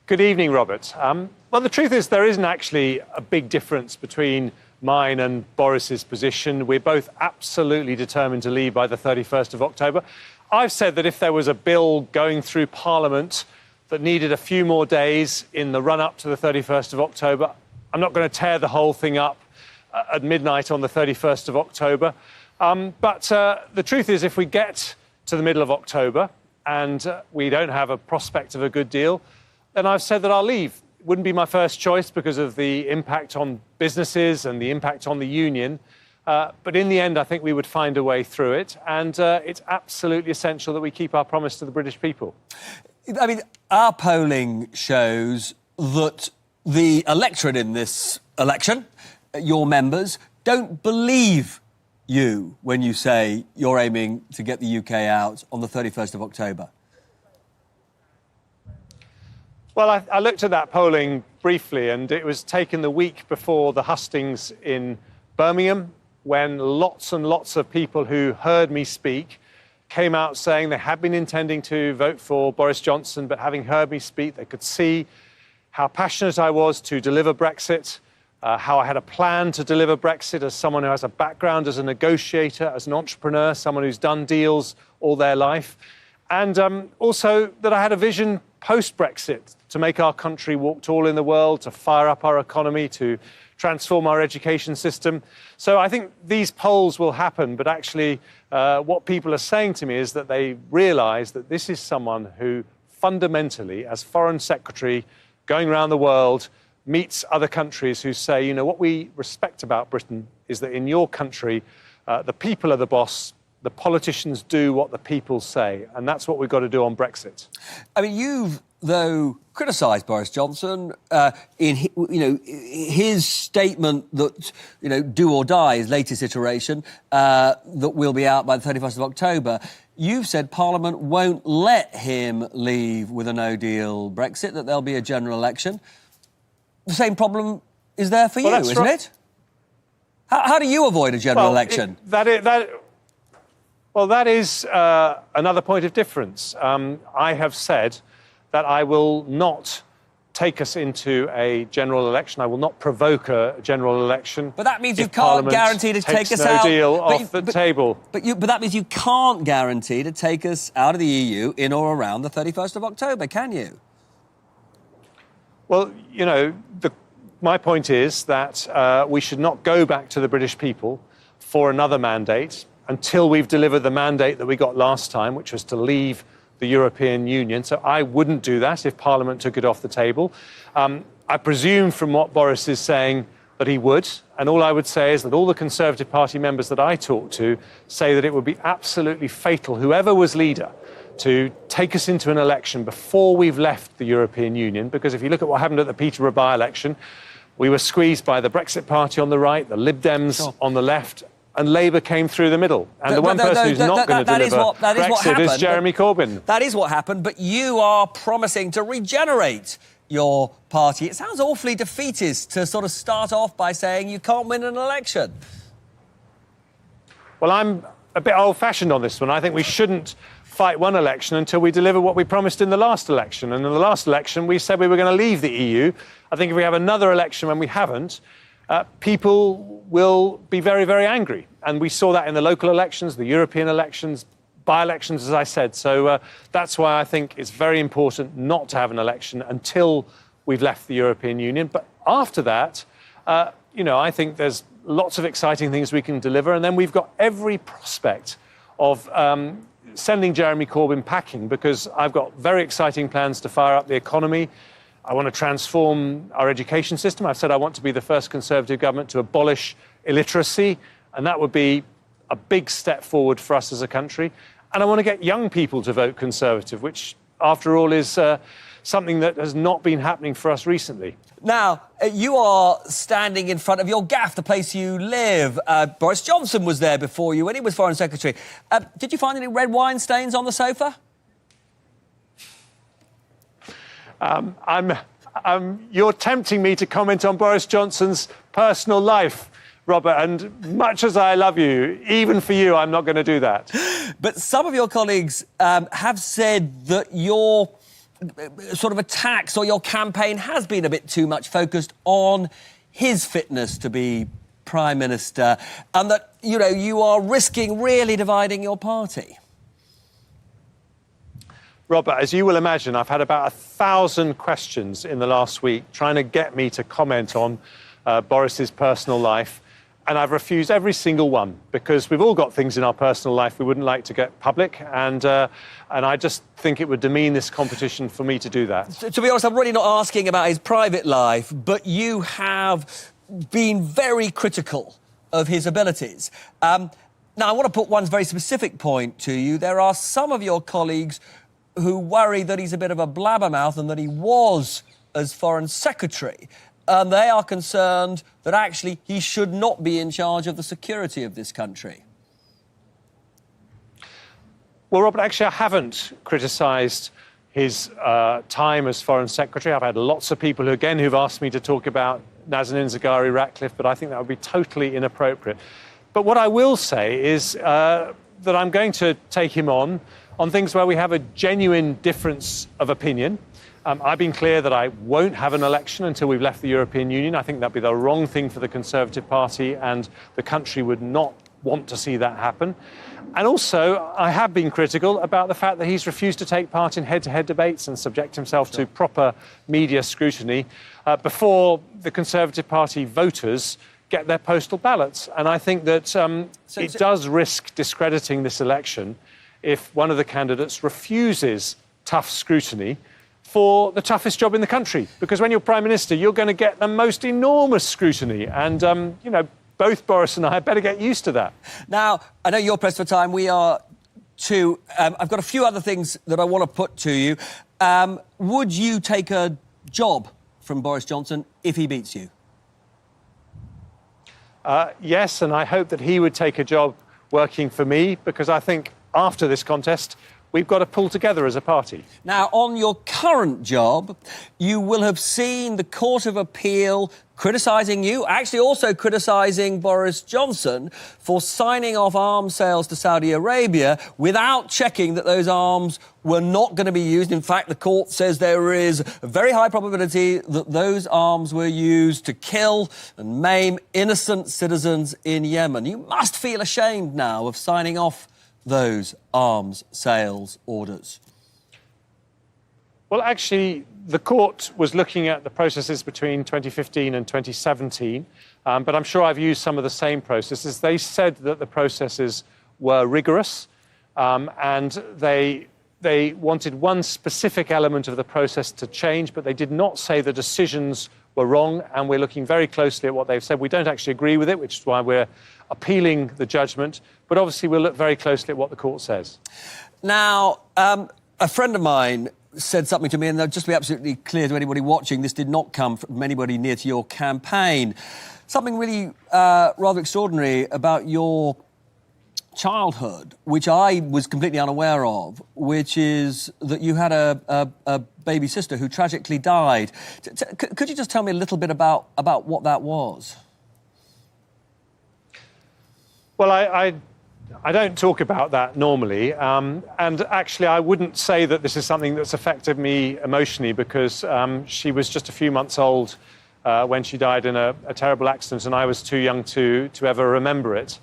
Good evening, Robert. Well, the truth is there isn't actually a big difference between mine and Boris's position. We're both absolutely determined to leave by the 31st of October. I've said that if there was a bill going through Parliament that needed a few more days in the run-up to the 31st of October, I'm not going to tear the whole thing up at midnight on the 31st of October. But the truth is, if we get to the middle of October and we don't have a prospect of a good deal, then I've said that I'll leave. It wouldn't be my first choice because of the impact on businesses and the impact on the union. But in the end, I think we would find a way through it. And it's absolutely essential that we keep our promise to the British people. I mean, our polling shows that the electorate in this election, your members, don't believe you when you say you're aiming to get the UK out on the 31st of October. Well, I looked at that polling briefly, and it was taken the week before the hustings in Birmingham, when lots and lots of people who heard me speak came out saying they had been intending to vote for Boris Johnson, but having heard me speak, they could see how passionate I was to deliver Brexit, how I had a plan to deliver Brexit as someone who has a background as a negotiator, as an entrepreneur, someone who's done deals all their life, and also that I had a vision post-Brexit to make our country walk tall in the world, to fire up our economy, to transform our education system. So I think these polls will happen, but actually what people are saying to me is that they realise that this is someone who fundamentally, as Foreign Secretary, going around the world, meets other countries who say, you know, what we respect about Britain is that in your country, the people are the boss, the politicians do what the people say, and that's what we've got to do on Brexit. I mean, you've, though, criticised Boris Johnson in his statement that, do or die, his latest iteration, that we'll be out by the 31st of October. You've said Parliament won't let him leave with a no-deal Brexit, that there'll be a general election. The same problem is there for you, isn't it? How do you avoid a general election? That is another point of difference. I have said that I will not take us into a general election. I will not provoke a general election. But that means you can't guarantee to take us out. No deal off the table. But that means you can't guarantee to take us out of the EU in or around the 31st of October, can you? Well, my point is that we should not go back to the British people for another mandate until we've delivered the mandate that we got last time, which was to leave the European Union. So I wouldn't do that if Parliament took it off the table. I presume from what Boris is saying that he would. And all I would say is that all the Conservative Party members that I talk to say that it would be absolutely fatal, whoever was leader, to take us into an election before we've left the European Union. Because if you look at what happened at the Peterborough by-election, we were squeezed by the Brexit Party on the right, the Lib Dems on the left, and Labour came through the middle. And the one person who's not going to deliver Brexit is Jeremy Corbyn. That is what happened, but you are promising to regenerate your party. It sounds awfully defeatist to sort of start off by saying you can't win an election. Well, I'm a bit old-fashioned on this one. I think we shouldn't fight one election until we deliver what we promised in the last election. And in the last election, we said we were going to leave the EU. I think if we have another election when we haven't, people will be very, very angry. And we saw that in the local elections, the European elections, by-elections, as I said. So that's why I think it's very important not to have an election until we've left the European Union. But after that, I think there's lots of exciting things we can deliver. And then we've got every prospect of sending Jeremy Corbyn packing, because I've got very exciting plans to fire up the economy. I want to transform our education system. I've said I want to be the first Conservative government to abolish illiteracy, and that would be a big step forward for us as a country. And I want to get young people to vote Conservative, which, after all, is something that has not been happening for us recently. Now, you are standing in front of your gaff, the place you live. Boris Johnson was there before you when he was Foreign Secretary. Did you find any red wine stains on the sofa? You're tempting me to comment on Boris Johnson's personal life, Robert, and much as I love you, even for you, I'm not going to do that. But some of your colleagues have said that your sort of attacks, or your campaign has been a bit too much focused on his fitness to be Prime Minister, and that, you know, you are risking really dividing your party? Robert, as you will imagine, I've had about 1,000 questions in the last week trying to get me to comment on Boris's personal life. And I've refused every single one because we've all got things in our personal life we wouldn't like to get public. And I just think it would demean this competition for me to do that. To be honest, I'm really not asking about his private life, but you have been very critical of his abilities. Now, I want to put one very specific point to you. There are some of your colleagues who worry that he's a bit of a blabbermouth and that he was as Foreign Secretary. And they are concerned that actually he should not be in charge of the security of this country. Well, Robert, actually, I haven't criticised his time as Foreign Secretary. I've had lots of people, who've asked me to talk about Nazanin Zaghari-Ratcliffe, but I think that would be totally inappropriate. But what I will say is that I'm going to take him on things where we have a genuine difference of opinion. I've been clear that I won't have an election until we've left the European Union. I think that'd be the wrong thing for the Conservative Party, and the country would not want to see that happen. And also, I have been critical about the fact that he's refused to take part in head-to-head debates and subject himself to proper media scrutiny before the Conservative Party voters get their postal ballots. And I think that it does risk discrediting this election if one of the candidates refuses tough scrutiny for the toughest job in the country. Because when you're Prime Minister, you're going to get the most enormous scrutiny. And, you know, both Boris and I better get used to that. Now, I know you're pressed for time. We are too. I've got a few other things that I want to put to you. Would you take a job from Boris Johnson if he beats you? Yes, and I hope that he would take a job working for me, because I think after this contest, we've got to pull together as a party. Now, on your current job, you will have seen the Court of Appeal criticising you, actually also criticising Boris Johnson for signing off arms sales to Saudi Arabia without checking that those arms were not going to be used. In fact, the court says there is a very high probability that those arms were used to kill and maim innocent citizens in Yemen. You must feel ashamed now of signing off those arms sales orders. Well, actually, the court was looking at the processes between 2015 and 2017, but I'm sure I've used some of the same processes. They said that the processes were rigorous, and they wanted one specific element of the process to change, but they did not say the decisions were wrong, and we're looking very closely at what they've said. We don't actually agree with it, which is why we're appealing the judgment, but obviously we'll look very closely at what the court says. Now, a friend of mine said something to me, and just to be absolutely clear to anybody watching, this did not come from anybody near to your campaign. Something really rather extraordinary about your childhood, which I was completely unaware of, which is that you had a baby sister who tragically died. Could you just tell me a little bit about what that was? Well, I don't talk about that normally, and actually I wouldn't say that this is something that's affected me emotionally, because she was just a few months old when she died in a terrible accident, and I was too young to ever remember it.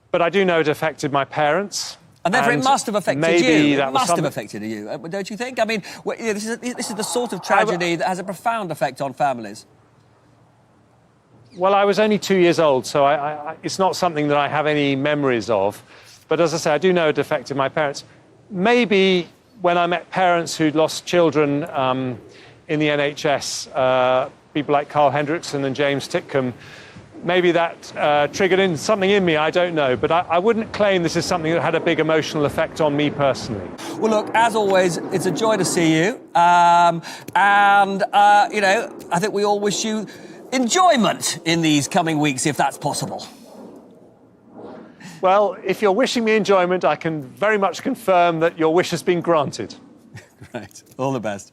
But I do know it affected my parents. And therefore it must have affected maybe you. That it must have affected you, don't you think? I mean, this is the sort of tragedy that has a profound effect on families. Well, I was only 2 years old, so it's not something that I have any memories of. But as I say, I do know it affected my parents. Maybe when I met parents who'd lost children in the NHS, people like Carl Hendrickson and James Titcombe, maybe that triggered something in me, I don't know. But I wouldn't claim this is something that had a big emotional effect on me personally. Well, look, as always, it's a joy to see you. You know, I think we all wish you enjoyment in these coming weeks, if that's possible. Well, if you're wishing me enjoyment, I can very much confirm that your wish has been granted. Great. All the best.